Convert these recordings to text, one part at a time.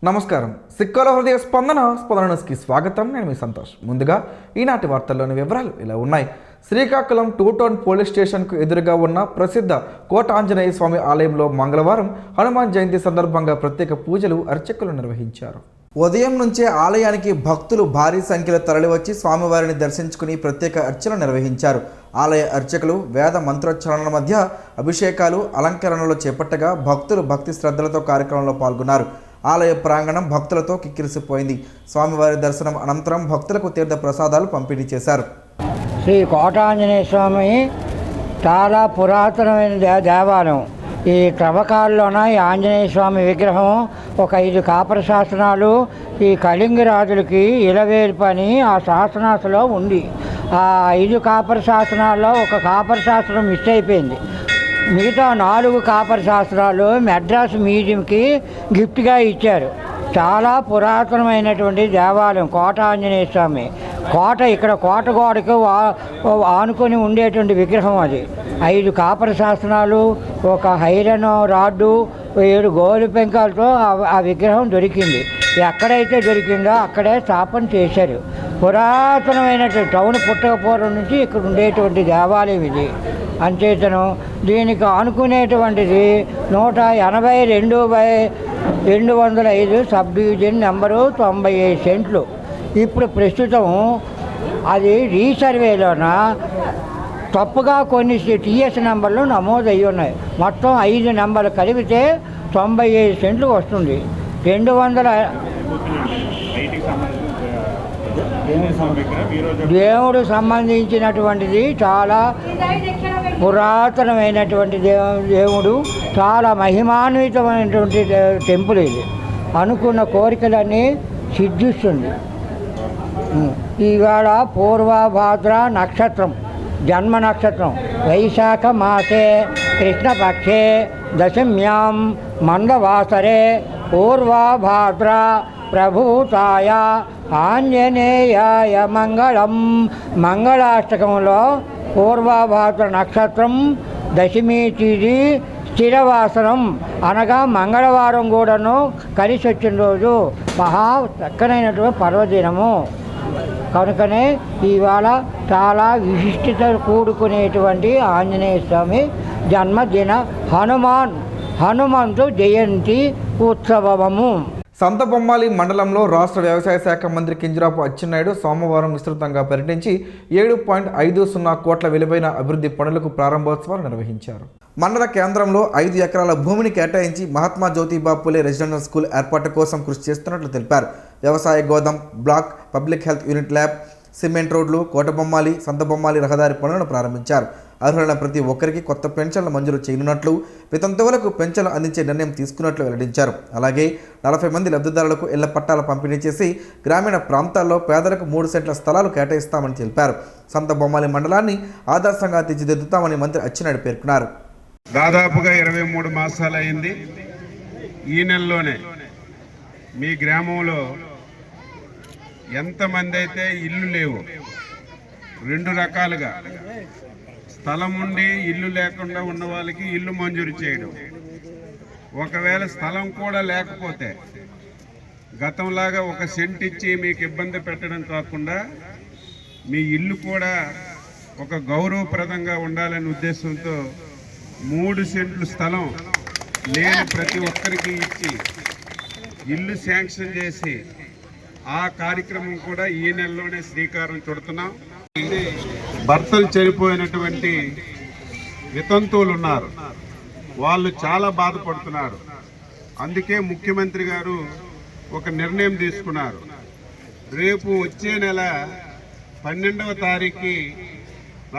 నమస్కారం. సిక్కోల హృదయ స్పందన న్యూస్కి స్వాగతం. నేను మీ సంతోష్. ముందుగా ఈనాటి వార్తల్లోని వివరాలు ఇలా ఉన్నాయి. శ్రీకాకుళం 2 టౌన్ పోలీస్ స్టేషన్కు ఎదురుగా ఉన్న ప్రసిద్ధ కోట ఆంజనేయ స్వామి ఆలయంలో మంగళవారం హనుమాన్ జయంతి సందర్భంగా ప్రత్యేక పూజలు అర్చకులు నిర్వహించారు. ఉదయం నుంచే ఆలయానికి భక్తులు భారీ సంఖ్యలో తరలివచ్చి స్వామివారిని దర్శించుకుని ప్రత్యేక అర్చనలు నిర్వహించారు. ఆలయ అర్చకులు వేద మంత్రోచ్చరణల మధ్య అభిషేకాలు అలంకరణలు చేపట్టగా భక్తులు భక్తి శ్రద్ధలతో కార్యక్రమంలో పాల్గొన్నారు. ఆలయ ప్రాంగణం భక్తులతో కిక్కిరిసిపోయింది. స్వామివారి దర్శనం అనంతరం భక్తులకు తీర్థ ప్రసాదాలు పంపిణీ చేశారు. శ్రీ కోటాంజనేయ స్వామి చాలా పురాతనమైన దేవాలయం. ఈ త్రవ్వకాల్లోన ఈ ఆంజనేయ స్వామి విగ్రహం ఒక 5 కాపర శాసనాలు ఈ కళింగ రాజులకి ఇలవేల్పు అని ఆ శాసనాలలో ఉంది. ఆ 5 కాపర శాసనాల్లో ఒక కాపర శాసనం మిస్ అయిపోయింది. మిగతా 4 కాపర శాస్త్రాలు మెడ్రాస్ మ్యూజియంకి గిఫ్ట్గా ఇచ్చారు. చాలా పురాతనమైనటువంటి దేవాలయం కోట ఆంజనేయ స్వామి. ఇక్కడ కోట గోడకు ఆనుకొని ఉండేటువంటి విగ్రహం అది. 5 కాపర శాసనాలు, ఒక ఐరన్ రాడ్డు, 7 గోలు పెంకాలతో ఆ విగ్రహం దొరికింది. ఎక్కడైతే దొరికిందో అక్కడే స్థాపన చేశారు. పురాతనమైనటువంటి టౌన్ పుట్టకపూర్వం నుంచి ఇక్కడ ఉండేటువంటి దేవాలయం ఇది. అంచేతను దీనికి ఆనుకునేటువంటిది 182/205 సబ్ డివిజన్ నెంబరు 95 సెంట్లు. ఇప్పుడు ప్రస్తుతం అది రీసర్వేలోన తప్పుగా కొన్ని టీఎస్ నెంబర్లు నమోదు అయ్యి ఉన్నాయి. మొత్తం 5 నెంబర్లు కలిపితే 95 సెంట్లు వస్తుంది. 200 దేవుడు సంబంధించినటువంటిది చాలా పురాతనమైనటువంటి దేవుడు, చాలా మహిమాన్వితమైనటువంటి టెంపుల్ ఇది. అనుకున్న కోరికలన్నీ సిద్ధిస్తుంది. ఇవాళ పూర్వభాద్ర నక్షత్రం, జన్మ నక్షత్రం. వైశాఖ మాసే కృష్ణపక్షే దశమ్యాం మందవాసరే పూర్వభాద్ర ప్రభూతాయ ఆంజనేయాయ మంగళం. మంగళాష్టకంలో పూర్వభాద్ర నక్షత్రం దశమి తేదీ స్థిరవాసనం అనగా మంగళవారం కూడాను కలిసి వచ్చిన రోజు మహా చక్కనైనటువంటి పర్వదినము. కనుకనే ఇవాళ చాలా విశిష్టత కూడుకునేటువంటి ఆంజనేయ స్వామి జన్మదిన హనుమంతు జయంతి ఉత్సవము. సంతబొమ్మాలి మండలంలో రాష్ట్ర వ్యవసాయ శాఖ మంత్రి కింజరాపు అచ్చెన్నాయుడు సోమవారం విస్తృతంగా పర్యటించి 7.50 కోట్ల విలువైన అభివృద్ధి పనులకు ప్రారంభోత్సవాలు నిర్వహించారు. మండల కేంద్రంలో 5 ఎకరాల భూమిని కేటాయించి మహాత్మా జ్యోతిబా పూలే రెసిడెన్షియల్ స్కూల్ ఏర్పాటు కోసం కృషి చేస్తున్నట్లు తెలిపారు. వ్యవసాయ గోదాం, block, public health unit lab, cement రోడ్లు, కోటబొమ్మాలి, సంతబొమ్మాలి రహదారి పనులను ప్రారంభించారు. అర్హులైన ప్రతి ఒక్కరికి కొత్త పెన్షన్లు మంజూరు చేయనున్నట్లు, వితంతువులకు పెన్షన్లు అందించే నిర్ణయం తీసుకున్నట్లు వెల్లడించారు. అలాగే 40 మంది లబ్ధిదారులకు ఇళ్ల పట్టాల పంపిణీ చేసి గ్రామీణ ప్రాంతాల్లో పేదలకు 3 సెంట్ల స్థలాలు కేటాయిస్తామని తెలిపారు. సంతబొమ్మాలి మండలాన్ని ఆదర్శంగా తీర్చిదిద్దుతామని మంత్రి అచ్చెన్నాయుడు పేర్కొన్నారు. దాదాపుగా 23 మాసాలు అయింది. ఈ నెలలోనే మీ గ్రామంలో ఎంతమంది అయితే ఇల్లు లేవు, 2 రకాలుగా స్థలం ఉండి ఇల్లు లేకుండా ఉన్న వాళ్ళకి ఇల్లు మంజూరు చేయడం, ఒకవేళ స్థలం కూడా లేకపోతే గతంలాగా 1 సెంట్ ఇచ్చి మీకు ఇబ్బంది పెట్టడం కాకుండా మీ ఇల్లు కూడా ఒక గౌరవప్రదంగా ఉండాలనే ఉద్దేశంతో 3 సెంట్లు స్థలం లేని ప్రతి ఒక్కరికి ఇచ్చి ఇల్లు శాంక్షన్ చేసి ఆ కార్యక్రమం కూడా ఈ నెలలోనే శ్రీకారం చుడుతున్నాం. భర్తలు చనిపోయినటువంటి వితంతువులు ఉన్నారు, వాళ్ళు చాలా బాధపడుతున్నారు. అందుకే ముఖ్యమంత్రి గారు ఒక నిర్ణయం తీసుకున్నారు. రేపు వచ్చే నెల 12వ తారీఖుకి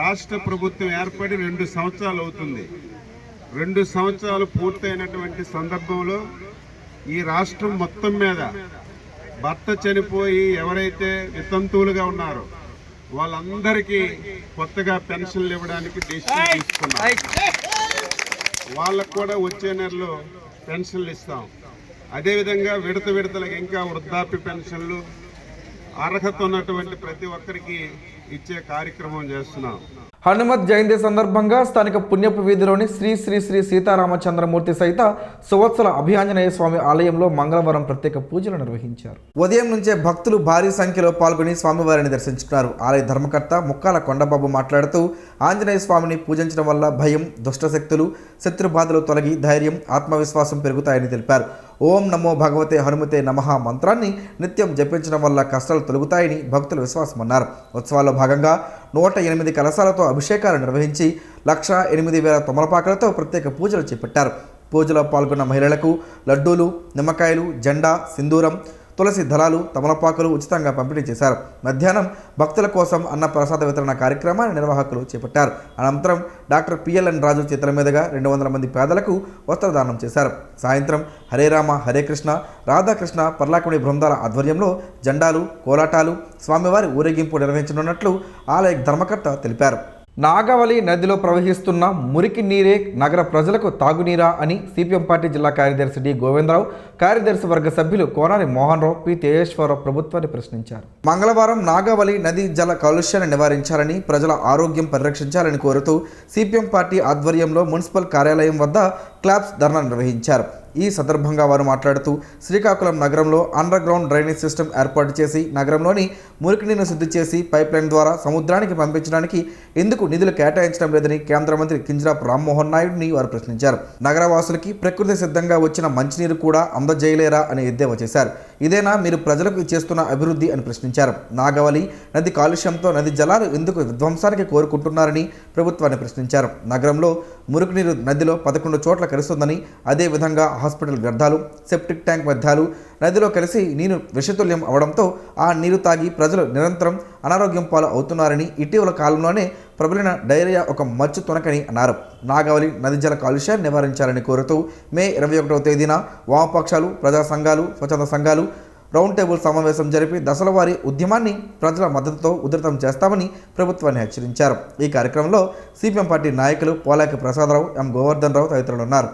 రాష్ట్ర ప్రభుత్వం ఏర్పడి 2 సంవత్సరాలు అవుతుంది. 2 సంవత్సరాలు పూర్తయినటువంటి సందర్భంలో ఈ రాష్ట్రం మొత్తం మీద భర్త చనిపోయి ఎవరైతే వితంతువులుగా ఉన్నారో వాళ్ళందరికీ కొత్తగా పెన్షన్లు ఇవ్వడానికి డిసిషన్ తీసుకున్నాం. వాళ్ళకు కూడా వచ్చే నెలలో పెన్షన్లు ఇస్తాం. అదేవిధంగా విడతలకు ఇంకా వృద్ధాప్య పెన్షన్లు అర్హత ఉన్నటువంటి ప్రతి ఒక్కరికి ఇచ్చే కార్యక్రమం చేస్తున్నాం. హనుమత్ జయంతి సందర్భంగా స్థానిక పుణ్యపు వీధిలోని శ్రీ శ్రీ శ్రీ సీతారామచంద్రమూర్తి సహిత సువత్సల అభియాంజనేయ స్వామి ఆలయంలో మంగళవారం ప్రత్యేక పూజలు నిర్వహించారు. ఉదయం నుంచే భక్తులు భారీ సంఖ్యలో పాల్గొని స్వామివారిని దర్శించుకున్నారు. ఆలయ ధర్మకర్త ముక్కాల కొండబాబు మాట్లాడుతూ ఆంజనేయ స్వామిని పూజించడం వల్ల భయం, దుష్టశక్తులు, శత్రుబాధలు తొలగి ధైర్యం, ఆత్మవిశ్వాసం పెరుగుతాయని తెలిపారు. ఓం నమో భగవతే హనుమతే నమః మంత్రాన్ని నిత్యం జపించడం వల్ల కష్టాలు తొలగుతాయని భక్తులు విశ్వాసమన్నారు. ఉత్సవాల్లో భాగంగా 108 కలశాలతో అభిషేకాలు నిర్వహించి 1,08,000 తమలపాకులతో ప్రత్యేక పూజలు చేపట్టారు. పూజలో పాల్గొన్న మహిళలకు లడ్డూలు, నిమ్మకాయలు, జెండా, సింధూరం, తులసి దళాలు, తమలపాకులు ఉచితంగా పంపిణీ చేశారు. మధ్యాహ్నం భక్తుల కోసం అన్న ప్రసాద వితరణ కార్యక్రమాన్ని నిర్వాహకులు చేపట్టారు. అనంతరం డాక్టర్ పిఎల్ఎన్ రాజు చేతుల మీదుగా 200 మంది పేదలకు వస్త్రదానం చేశారు. సాయంత్రం హరే రామ హరే కృష్ణ, రాధాకృష్ణ పర్లాకుడి బృందాల ఆధ్వర్యంలో జెండాలు, కోలాటాలు, స్వామివారి ఊరేగింపు నిర్వహించనున్నట్లు ఆలయ ధర్మకర్త తెలిపారు. నాగావళి నదిలో ప్రవహిస్తున్న మురికి నీరే నగర ప్రజలకు తాగునీరా అని సిపిఎం పార్టీ జిల్లా కార్యదర్శి డి గోవిందరావు, కార్యదర్శి వర్గ సభ్యులు కోనారి మోహన్ రావు, పి తేజేశ్వరరావు ప్రభుత్వాన్ని ప్రశ్నించారు. మంగళవారం నాగావళి నది జల కాలుష్యాన్ని నివారించాలని, ప్రజల ఆరోగ్యం పరిరక్షించాలని కోరుతూ సిపిఎం పార్టీ ఆధ్వర్యంలో మున్సిపల్ కార్యాలయం వద్ద క్లాప్స్ ధర్నా నిర్వహించారు. ఈ సందర్భంగా వారు మాట్లాడుతూ శ్రీకాకుళం నగరంలో అండర్ గ్రౌండ్ డ్రైనేజ్ సిస్టమ్ ఏర్పాటు చేసి నగరంలోని మురికి నీరును శుద్ధి చేసి పైప్ లైన్ ద్వారా సముద్రానికి పంపించడానికి ఎందుకు నిధులు కేటాయించడం లేదని కేంద్ర మంత్రి కింజరాపు రామ్మోహన్ నాయుడుని వారు ప్రశ్నించారు. నగరవాసులకి ప్రకృతి సిద్ధంగా వచ్చిన మంచినీరు కూడా అందజేయలేరా అని ఎద్దేవా చేశారు. ఇదేనా మీరు ప్రజలకు చేస్తున్న అభివృద్ధి అని ప్రశ్నించారు. నాగావళి నది కాలుష్యంతో నది జలాలు ఎందుకు విధ్వంసానికి కోరుకుంటున్నారని ప్రభుత్వాన్ని ప్రశ్నించారు. నగరంలో మురుగునీరు నదిలో 11 చోట్ల కలుస్తుందని, అదేవిధంగా హాస్పిటల్ వ్యర్థాలు, సెప్టిక్ ట్యాంక్ వ్యర్థాలు నదిలో కలిసి నీరు విషతుల్యం అవడంతో ఆ నీరు తాగి ప్రజలు నిరంతరం అనారోగ్యం పాలు అవుతున్నారని, ఇటీవల కాలంలోనే ప్రబలిన డైరియా ఒక మచ్చు తొనకని అన్నారు. నాగావళి నది జల కాలుష్యాన్ని నివారించాలని కోరుతూ మే 21వ తేదీన వామపక్షాలు, ప్రజా సంఘాలు, స్వచ్ఛంద సంఘాలు రౌండ్ టేబుల్ సమావేశం జరిపి దశల వారీ ఉద్యమాన్ని ప్రజల మద్దతుతో ఉధృతం చేస్తామని ప్రభుత్వాన్ని హెచ్చరించారు. ఈ కార్యక్రమంలో సిపిఎం పార్టీ నాయకులు పోలాకి ప్రసాదరావు, ఎం గోవర్ధన్ రావు తదితరులు ఉన్నారు.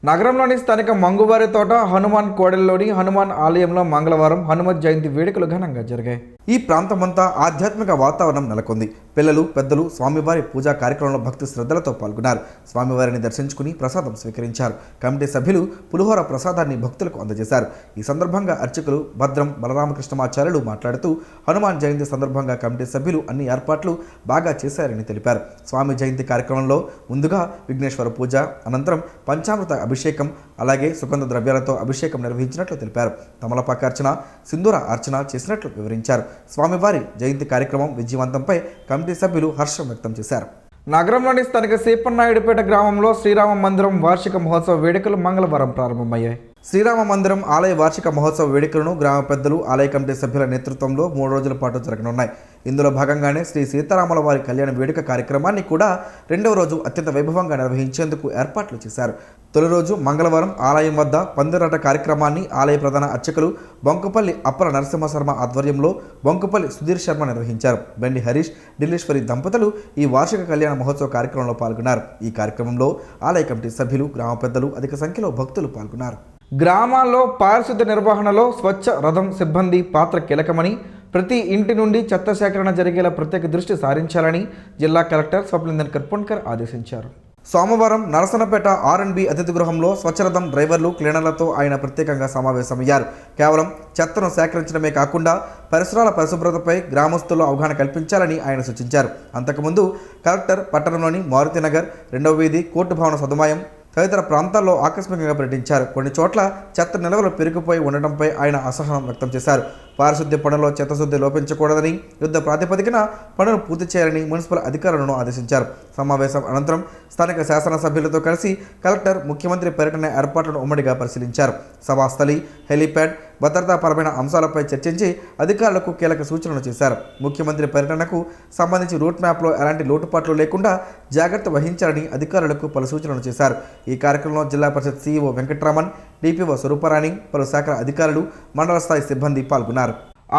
నగరంలోని స్థానిక మంగువారి తోట హనుమాన్ కోడెల్లోని హనుమాన్ ఆలయంలో మంగళవారం హనుమత్ జయంతి వేడుకలు ఘనంగా జరిగాయి. ఈ ప్రాంతమంతా ఆధ్యాత్మిక వాతావరణం నెలకొంది. పిల్లలు, పెద్దలు స్వామివారి పూజా కార్యక్రమంలో భక్తి శ్రద్ధలతో పాల్గొన్నారు. స్వామివారిని దర్శించుకుని ప్రసాదం స్వీకరించారు. కమిటీ సభ్యులు పులిహోర ప్రసాదాన్ని భక్తులకు అందజేశారు. ఈ సందర్భంగా అర్చకులు భద్రం బలరామకృష్ణమాచార్యులు మాట్లాడుతూ హనుమాన్ జయంతి సందర్భంగా కమిటీ సభ్యులు అన్ని ఏర్పాట్లు బాగా చేశారని తెలిపారు. స్వామి జయంతి కార్యక్రమంలో ముందుగా విఘ్నేశ్వర పూజ, అనంతరం పంచామృత అభిషేకం, అలాగే సుగంధ ద్రవ్యాలతో అభిషేకం నిర్వహించినట్లు తెలిపారు. తమలపాకార్చన, సింధూర అర్చన చేసినట్లు వివరించారు. స్వామివారి జయంతి కార్యక్రమం విజయవంతంపై కమిటీ సభ్యులు హర్షం వ్యక్తం చేశారు. నగరంలోని స్థానిక సీపన్నాయుడుపేట గ్రామంలో శ్రీరామ మందిరం వార్షిక మహోత్సవ వేడుకలు మంగళవారం ప్రారంభమయ్యాయి. శ్రీరామ మందిరం ఆలయ వార్షిక మహోత్సవ వేడుకలను గ్రామ పెద్దలు, ఆలయ కమిటీ సభ్యుల నేతృత్వంలో 3 రోజుల పాటు జరగనున్నాయి. ఇందులో భాగంగానే శ్రీ సీతారాముల వారి కళ్యాణ వేడుక కార్యక్రమాన్ని కూడా 2వ రోజు అత్యంత వైభవంగా నిర్వహించేందుకు ఏర్పాట్లు చేశారు. తొలి రోజు మంగళవారం ఆలయం వద్ద పందిరాట కార్యక్రమాన్ని ఆలయ ప్రధాన అర్చకులు బొంకుపల్లి అప్పల నరసింహశర్మ ఆధ్వర్యంలో బొంకుపల్లి సుధీర్ శర్మ నిర్వహించారు. బెండి హరీష్, ఢిల్లీశ్వరి దంపతులు ఈ వార్షిక కళ్యాణ మహోత్సవ కార్యక్రమంలో పాల్గొన్నారు. ఈ కార్యక్రమంలో ఆలయ కమిటీ సభ్యులు, గ్రామ పెద్దలు, అధిక సంఖ్యలో భక్తులు పాల్గొన్నారు. గ్రామాల్లో పారిశుద్ధ్య నిర్వహణలో స్వచ్ఛ రథం సిబ్బంది పాత్ర కీలకమని, ప్రతి ఇంటి నుండి చెత్త సేకరణ జరిగేలా ప్రత్యేక దృష్టి సారించాలని జిల్లా కలెక్టర్ స్వప్నిందన్ కర్పణకర్ ఆదేశించారు. సోమవారం నరసనపేట R&B అతిథి గృహంలో స్వచ్ఛరథం డ్రైవర్లు, క్లీనర్లతో ఆయన ప్రత్యేకంగా సమావేశమయ్యారు. కేవలం చెత్తను సేకరించడమే కాకుండా పరిసరాల పరిశుభ్రతపై గ్రామస్తుల్లో అవగాహన కల్పించాలని ఆయన సూచించారు. అంతకుముందు కలెక్టర్ పట్టణంలోని మారుతినగర్, 2వ వీధి, కోర్టు భవన సదుమాయం తదితర ప్రాంతాల్లో ఆకస్మికంగా పర్యటించారు. కొన్ని చోట్ల చెత్త నిల్వలు పెరిగిపోయి ఉండటంపై ఆయన అసహనం వ్యక్తం చేశారు. పారిశుద్ధ్య పనుల్లో చిత్తశుద్ధి లోపించకూడదని, యుద్ధ ప్రాతిపదికన పనులు పూర్తి చేయాలని మున్సిపల్ అధికారులను ఆదేశించారు. సమావేశం అనంతరం స్థానిక శాసనసభ్యులతో కలిసి కలెక్టర్ ముఖ్యమంత్రి పర్యటన ఏర్పాట్లను ఉమ్మడిగా పరిశీలించారు. సభాస్థలి, హెలీప్యాడ్, భద్రతాపరమైన అంశాలపై చర్చించి అధికారులకు కీలక సూచనలు చేశారు. ముఖ్యమంత్రి పర్యటనకు సంబంధించి రూట్ మ్యాప్లో ఎలాంటి లోటుపాట్లు లేకుండా జాగ్రత్త వహించాలని అధికారులకు పలు సూచనలు చేశారు. ఈ కార్యక్రమంలో జిల్లా పరిషత్ CEO వెంకట్రామన్, DPO స్వరూపరాణి, పలు శాఖల అధికారులు, మండల స్థాయి సిబ్బంది పాల్గొన్నారు.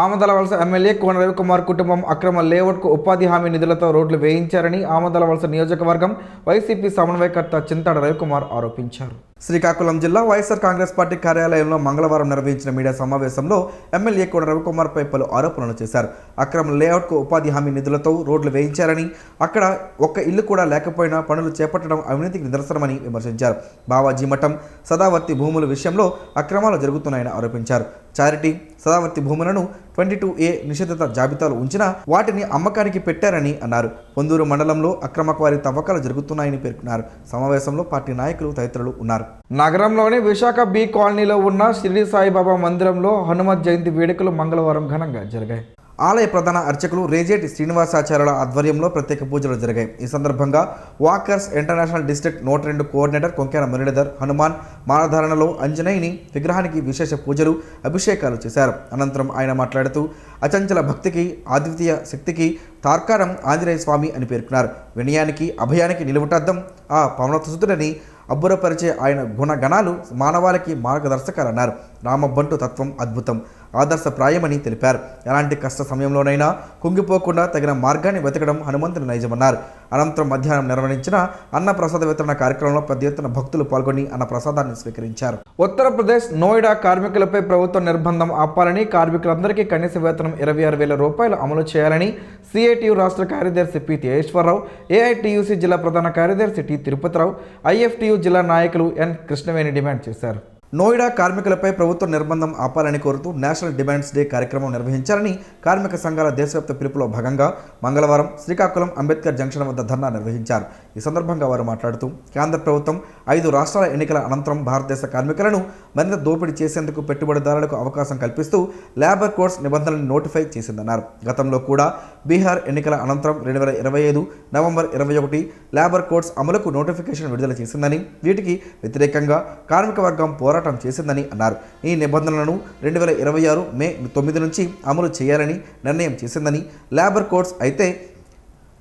ఆమదలవలస ఎమ్మెల్యే కోన రవికుమార్ కుటుంబం అక్రమ లేఅవుట్కు ఉపాధి హామీ నిధులతో రోడ్లు వేయించారని ఆమదలవలస నియోజకవర్గం వైసీపీ సమన్వయకర్త చింతాడ రవికుమార్ ఆరోపించారు. శ్రీకాకుళం జిల్లా వైఎస్ఆర్ కాంగ్రెస్ పార్టీ కార్యాలయంలో మంగళవారం నిర్వహించిన మీడియా సమావేశంలో ఎమ్మెల్యే కోన రవికుమార్పై పలు ఆరోపణలు చేశారు. అక్రమ లేఅవుట్కు ఉపాధి హామీ నిధులతో రోడ్లు వేయించారని, అక్కడ ఒక్క ఇల్లు కూడా లేకపోయినా పనులు చేపట్టడం అవినీతికి నిదర్శనమని విమర్శించారు. బావాజీ మఠం, సదావర్తి భూముల విషయంలో అక్రమాలు జరుగుతున్నాయని ఆరోపించారు. చారిటీ, సదావర్తి భూములను 22A నిషేధిత జాబితాలు ఉంచినా వాటిని అమ్మకానికి పెట్టారని అన్నారు. పొందూరు మండలంలో అక్రమ క్వారీ తవ్వకాలు జరుగుతున్నాయని పేర్కొన్నారు. సమావేశంలో పార్టీ నాయకులు తదితరులు ఉన్నారు. నగరంలోని విశాఖ బి కాలనీలో ఉన్న షిరిడి సాయిబాబా మందిరంలో హనుమత్ జయంతి వేడుకలు మంగళవారం ఘనంగా జరిగాయి. ఆలయ ప్రధాన అర్చకులు రేజేటి శ్రీనివాసాచార్యుల ఆధ్వర్యంలో ప్రత్యేక పూజలు జరిగాయి. ఈ సందర్భంగా walkers international district 102 coordinator Konkena Muralidhar Hanuman మాలధారణలో ఆంజనేయుని విగ్రహానికి విశేష పూజలు, అభిషేకాలు చేశారు. అనంతరం ఆయన మాట్లాడుతూ అచంచల భక్తికి, అద్వితీయ శక్తికి తార్కాణం ఆంజనేయ స్వామి అని పేర్కొన్నారు. వినయానికి, అభయానికి నిలువుటద్దం ఆ పవనసుతుడని అబ్బురపరిచే ఆయన గుణగణాలు మానవాళికి మార్గదర్శకాలన్నారు. రామబంటు తత్వం అద్భుతం, ఆదర్శప్రాయమని తెలిపారు. ఎలాంటి కష్ట సమయంలోనైనా కుంగిపోకుండా తగిన మార్గాన్ని వెతకడం హనుమంతుని నైజమన్నారు. అనంతరం మధ్యాహ్నం నిర్వహించిన అన్నప్రసాద వితరణ కార్యక్రమంలో పెద్ద ఎత్తున భక్తులు పాల్గొని అన్నప్రసాదాన్ని స్వీకరించారు. ఉత్తరప్రదేశ్ నోయిడా కార్మికులపై ప్రభుత్వం నిర్బంధం ఆపాలని, కార్మికులందరికీ కనీస వేతనం 26,000 రూపాయలు అమలు చేయాలని సిఐటియు రాష్ట్ర కార్యదర్శి పి తేజేశ్వరరావు, ఏఐటియుసి జిల్లా ప్రధాన కార్యదర్శి టి తిరుపతిరావు, ఐఎఫ్టియు జిల్లా నాయకులు ఎన్ కృష్ణవేణి డిమాండ్ చేశారు. నోయిడా కార్మికులపై ప్రభుత్వ నిర్బంధం ఆపాలని కోరుతూ నేషనల్ డిమాండ్స్ డే కార్యక్రమం నిర్వహించాలని కార్మిక సంఘాల దేశవ్యాప్త పిలుపులో భాగంగా మంగళవారం శ్రీకాకుళం అంబేద్కర్ జంక్షన్ వద్ద ధర్నా నిర్వహించారు. ఈ సందర్భంగా వారు మాట్లాడుతూ కేంద్ర ప్రభుత్వం 5 రాష్ట్రాల ఎన్నికల అనంతరం భారతదేశ కార్మికులను మరింత దోపిడీ చేసేందుకు పెట్టుబడిదారులకు అవకాశం కల్పిస్తూ లేబర్ కోడ్స్ నిబంధనలను నోటిఫై చేసిందన్నారు. గతంలో కూడా బీహార్ ఎన్నికల అనంతరం 2025 నవంబర్ 21 లేబర్ కోడ్స్ అమలుకు నోటిఫికేషన్ విడుదల చేసిందని, వీటికి వ్యతిరేకంగా కార్మిక వర్గం పోరాటం చేసిందని అన్నారు. ఈ నిబంధనలను 2026 మే 9 నుంచి అమలు చేయాలని నిర్ణయం చేసిందని, లేబర్ కోడ్స్ అయితే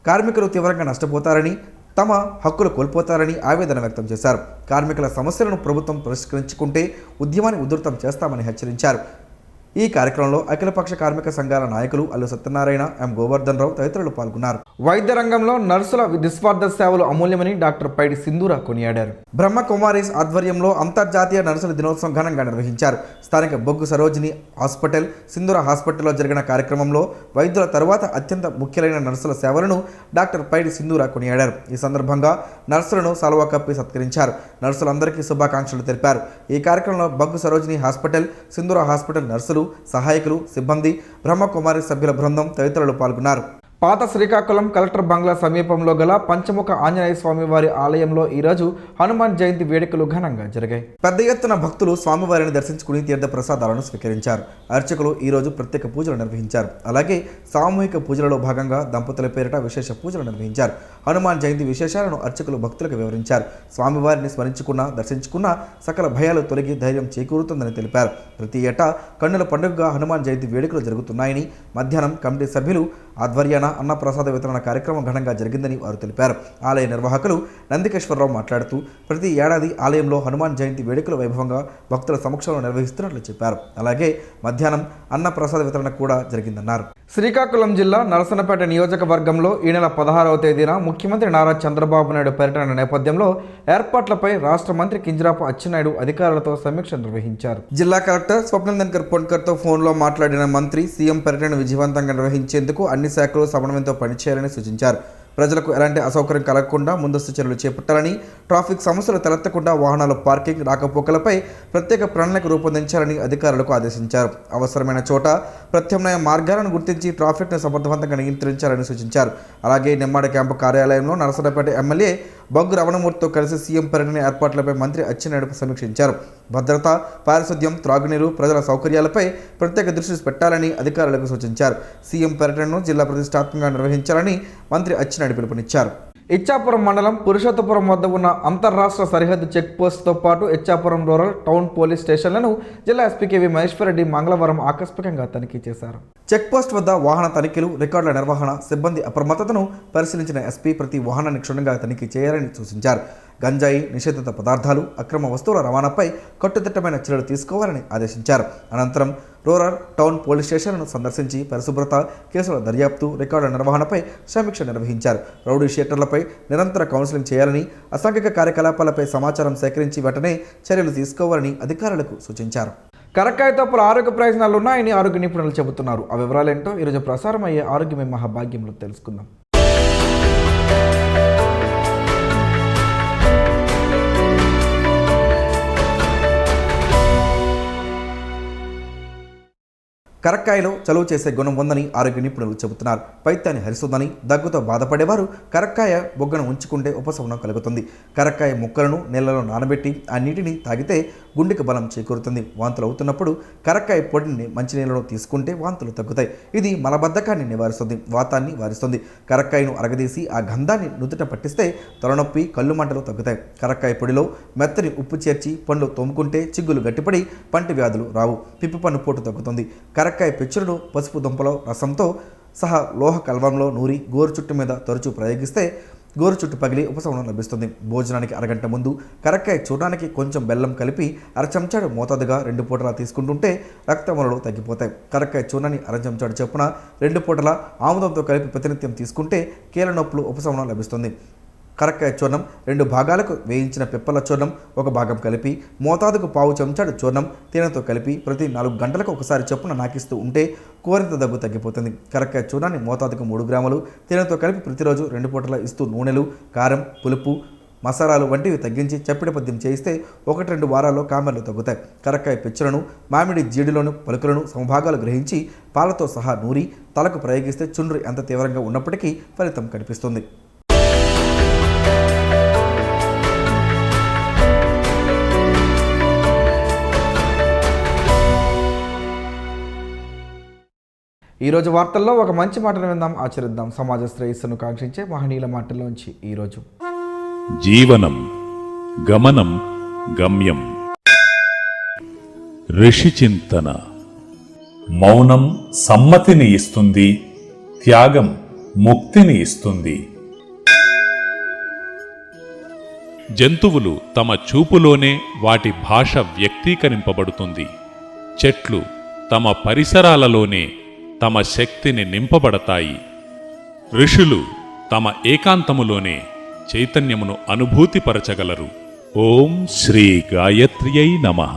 కార్మికులు తీవ్రంగా నష్టపోతారని, తమ హక్కులు కోల్పోతారని ఆవేదన వ్యక్తం చేశారు. కార్మికుల సమస్యలను ప్రభుత్వం పరిష్కరించుకుంటే ఉద్యమాన్ని ఉధృతం చేస్తామని హెచ్చరించారు. ఈ కార్యక్రమంలో అఖిలపక్ష కార్మిక సంఘాల నాయకులు అల్లు సత్యనారాయణ, ఎం గోవర్ధన్ రావు తదితరులు పాల్గొన్నారు. వైద్య రంగంలో నర్సుల నిస్వార్థ సేవలు అమూల్యమని డాక్టర్ పైడి సింధూర కొనియాడారు. బ్రహ్మకుమారీస్ ఆధ్వర్యంలో అంతర్జాతీయ నర్సుల దినోత్సవం ఘనంగా నిర్వహించారు. స్థానిక బొగ్గు సరోజిని హాస్పిటల్, సింధూర హాస్పిటల్లో జరిగిన కార్యక్రమంలో వైద్యుల తరువాత అత్యంత ముఖ్యమైన నర్సుల సేవలను డాక్టర్ పైడి సింధూర కొనియాడారు. ఈ సందర్భంగా నర్సులను సలవా కప్పి సత్కరించారు. నర్సులందరికీ శుభాకాంక్షలు తెలిపారు. ఈ కార్యక్రమంలో బొగ్గు సరోజిని హాస్పిటల్, సింధూర హాస్పిటల్ నర్సులు, సహాయకులు, సిబ్బంది, బ్రహ్మకుమారి సభ్యుల బృందం తదితరులు పాల్గొన్నారు. పాత శ్రీకాకుళం కలెక్టర్ బంగ్లా సమీపంలో గల పంచముఖ ఆంజనేయ స్వామి వారి ఆలయంలో ఈరోజు హనుమాన్ జయంతి వేడుకలు ఘనంగా జరిగాయి. పెద్ద ఎత్తున భక్తులు స్వామివారిని దర్శించుకుని తీర్థ ప్రసాదాలను స్వీకరించారు. అర్చకులు ఈరోజు ప్రత్యేక పూజలు నిర్వహించారు. అలాగే సామూహిక పూజలలో భాగంగా దంపతుల పేరిట విశేష పూజలు నిర్వహించారు. హనుమాన్ జయంతి విశేషాలను అర్చకులు భక్తులకు వివరించారు. స్వామివారిని స్మరించుకున్నా, దర్శించుకున్నా సకల భయాలు తొలగి ధైర్యం చేకూరుతుందని తెలిపారు. ప్రతి ఏటా కన్నుల పండుగగా హనుమాన్ జయంతి వేడుకలు జరుగుతున్నాయని, మధ్యాహ్నం కమిటీ సభ్యులు ఆధ్వర్యాన అన్నప్రసాద వితరణ కార్యక్రమం ఘనంగా జరిగిందని వారు తెలిపారు. ఆలయ నిర్వాహకులు నందికేశ్వరరావు మాట్లాడుతూ ప్రతి ఏడాది ఆలయంలో హనుమాన్ జయంతి వేడుకలు వైభవంగా భక్తుల సమక్షంలో నిర్వహిస్తున్నట్లు చెప్పారు. అలాగే మధ్యాహ్నం అన్నప్రసాద వితరణ కూడా జరిగిందన్నారు. శ్రీకాకుళం జిల్లా నరసన్నపేట నియోజకవర్గంలో ఈ నెల 16వ తేదీన ముఖ్యమంత్రి నారా చంద్రబాబు నాయుడు పర్యటన నేపథ్యంలో ఏర్పాట్లపై రాష్ట్ర మంత్రి కింజరాపు అచ్చెన్నాయుడు అధికారులతో సమీక్ష నిర్వహించారు. జిల్లా కలెక్టర్ స్వప్నందన్కర్ పొన్కర్తో ఫోన్లో మాట్లాడిన మంత్రి సీఎం పర్యటన విజయవంతంగా నిర్వహించేందుకు అన్ని శాఖలు సమన్వయంతో పనిచేయాలని సూచించారు. ప్రజలకు ఎలాంటి అసౌకర్యం కలగకుండా ముందస్తు చర్యలు చేపట్టాలని, ట్రాఫిక్ సమస్యలు తలెత్తకుండా వాహనాల పార్కింగ్, రాకపోకలపై ప్రత్యేక ప్రణాళిక రూపొందించాలని అధికారులకు ఆదేశించారు. అవసరమైన చోట ప్రత్యామ్నాయ మార్గాలను గుర్తించి ట్రాఫిక్ను సమర్థవంతంగా నియంత్రించాలని సూచించారు. అలాగే నిమ్మాడ క్యాంపు కార్యాలయంలో నరసన్నపేట ఎమ్మెల్యే బొగ్గు రమణమూర్తితో కలిసి సీఎం పర్యటన ఏర్పాట్లపై మంత్రి అచ్చెన్నాయుడు సమీక్షించారు. భద్రత, పారిశుద్ధ్యం, త్రాగునీరు, ప్రజల సౌకర్యాలపై ప్రత్యేక దృష్టి పెట్టాలని అధికారులకు సూచించారు. సీఎం పర్యటనను జిల్లా ప్రతిష్టాత్మకంగా నిర్వహించాలని మంత్రి అచ్చెన్నాయుడు పిలుపునిచ్చారు. ఇచ్చాపురం మండలం పురుషోత్తపురం వద్ద ఉన్న అంతర్రాష్ట్ర సరిహద్దు చెక్ పోస్టుతో పాటు ఇచ్చాపురం రూరల్, టౌన్ పోలీస్ స్టేషన్లను జిల్లా ఎస్పీ కేవి మహేశ్వర్ రెడ్డి మంగళవారం ఆకస్మికంగా తనిఖీ చేశారు. చెక్పోస్ట్ వద్ద వాహన తనిఖీలు, రికార్డుల నిర్వహణ, సిబ్బంది అప్రమత్తతను పరిశీలించిన ఎస్పీ ప్రతి వాహనాన్ని క్షుణ్ణంగా తనిఖీ చేయాలని సూచించారు. గంజాయి, నిషేధిత పదార్థాలు, అక్రమ వస్తువుల రవాణాపై కట్టుదిట్టమైన చర్యలు తీసుకోవాలని ఆదేశించారు. అనంతరం రూరల్, టౌన్ పోలీస్ స్టేషన్లను సందర్శించి పరిశుభ్రత, కేసుల దర్యాప్తు, రికార్డుల నిర్వహణపై సమీక్ష నిర్వహించారు. రౌడీ షీటర్లపై నిరంతర కౌన్సిలింగ్ చేయాలని, అసాంఘిక కార్యకలాపాలపై సమాచారం సేకరించి వెంటనే చర్యలు తీసుకోవాలని అధికారులకు సూచించారు. కరక్కాయతో పలు ఆరోగ్య ప్రయోజనాలు ఉన్నాయని ఆరోగ్య నిపుణులు చెబుతున్నారు. ఆ వివరాలేంటో ఈరోజు ప్రసారం అయ్యే ఆరోగ్యమే మహాభాగ్యంలో తెలుసుకుందాం. కరక్కాయలో చలువ చేసే గుణం ఉందని ఆరోగ్య నిపుణులు చెబుతున్నారు. పైత్యాన్ని హరిస్తుందని, దగ్గుతో బాధపడేవారు కరక్కాయ బొగ్గను ఉంచుకుంటే ఉపశమనం కలుగుతుంది. కరక్కాయ ముక్కలను నీళ్లలో నానబెట్టి ఆ నీటిని తాగితే గుండెకు బలం చేకూరుతుంది. వాంతులు అవుతున్నప్పుడు కరక్కాయ పొడిని మంచినీళ్ళలో తీసుకుంటే వాంతులు తగ్గుతాయి. ఇది మలబద్ధకాన్ని నివారిస్తుంది, వాతాన్ని వారిస్తుంది. కరక్కాయను అరగదీసి ఆ గంధాన్ని నుదుట పట్టిస్తే తలనొప్పి, కళ్ళు మంటలు తగ్గుతాయి. కరక్కాయ పొడిలో మెత్తని ఉప్పు చేర్చి పండ్లు తోముకుంటే చిగ్గులు గట్టిపడి పంటి వ్యాధులు రావు. పిప్పి పన్ను పోటు తగ్గుతుంది. కరక్కాయ పెచ్చులను పసుపు దుంపలో రసంతో సహా లోహ కల్వంలో నూరి గోరు చుట్టు మీద తరచూ ప్రయోగిస్తే గోరు చుట్టు పగిలి ఉపశమనం లభిస్తుంది. భోజనానికి అరగంట ముందు కరక్కాయ చూడడానికి కొంచెం బెల్లం కలిపి అరచెంచాడు మోతాదుగా 2 పూటలా తీసుకుంటుంటే రక్తములలో తగ్గిపోతాయి. కరక్కాయ చూర్ణాన్ని అరచెంచాడు చొప్పున 2 పూటల ఆముదంతో కలిపి ప్రతినిత్యం తీసుకుంటే కీళ్ళ నొప్పులు ఉపశమనం లభిస్తుంది. కరక్కాయ చూర్ణం 2 భాగాలకు వేయించిన పిప్పల చూర్ణం 1 భాగం కలిపి మోతాదుకు పావు చెంచాడు చూర్ణం తేనెతో కలిపి ప్రతి 4 గంటలకు ఒకసారి చొప్పున నాకిస్తూ ఉంటే కోరింత దగ్గు తగ్గిపోతుంది. కరక్కాయ చూర్ణాన్ని మోతాదుకు 3 గ్రాములు తేనెతో కలిపి ప్రతిరోజు 2 పూటల ఇస్తూ నూనెలు, కారం, పులుపు, మసాలాలు వంటివి తగ్గించి చప్పిడి పద్యం చేయిస్తే 1-2 వారాల్లో కామెర్లు తగ్గుతాయి. కరక్కాయ పెచ్చులను, మామిడి జీడిలోని పలుకులను సమభాగాలు గ్రహించి పాలతో సహా నూరి తలకు ప్రయోగిస్తే చుండ్రు ఎంత తీవ్రంగా ఉన్నప్పటికీ ఫలితం కనిపిస్తుంది. ఈరోజు వార్తల్లో ఒక మంచి మాటను విందాం, ఆచరిద్దాం. సమాజ శ్రేయస్సును కాంక్షించే మహనీయుల మాటల్లోంచి ఈరోజు జీవనం గమనం గమ్యం. ఋషి చింతన. మౌనం సమ్మతిని ఇస్తుంది, త్యాగం ముక్తిని ఇస్తుంది. జంతువులు తమ చూపులోనే వాటి భాష వ్యక్తీకరింపబడుతుంది. చెట్లు తమ పరిసరాలలోనే తమ శక్తిని నింపబడతాయి. ఋషులు తమ ఏకాంతములోనే చైతన్యమును అనుభూతిపరచగలరు. ఓం శ్రీ గాయత్ర్యై నమః.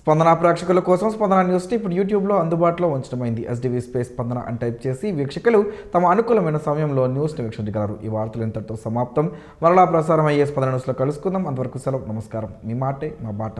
స్పందన ప్రేక్షకుల కోసం స్పందన న్యూస్ని ఇప్పుడు యూట్యూబ్లో అందుబాటులో ఉంచడమైంది. ఎస్డివి స్పేస్ స్పందన అని టైప్ చేసి వీక్షకులు తమ అనుకూలమైన సమయంలో న్యూస్ని వీక్షించగలరు. ఈ వార్తలు ఇంతటితో సమాప్తం. మరలా ప్రసారం అయ్యే స్పందన న్యూస్లో కలుసుకుందాం. అంతవరకు సెలవు. నమస్కారం. మీ మాటే మా బాట.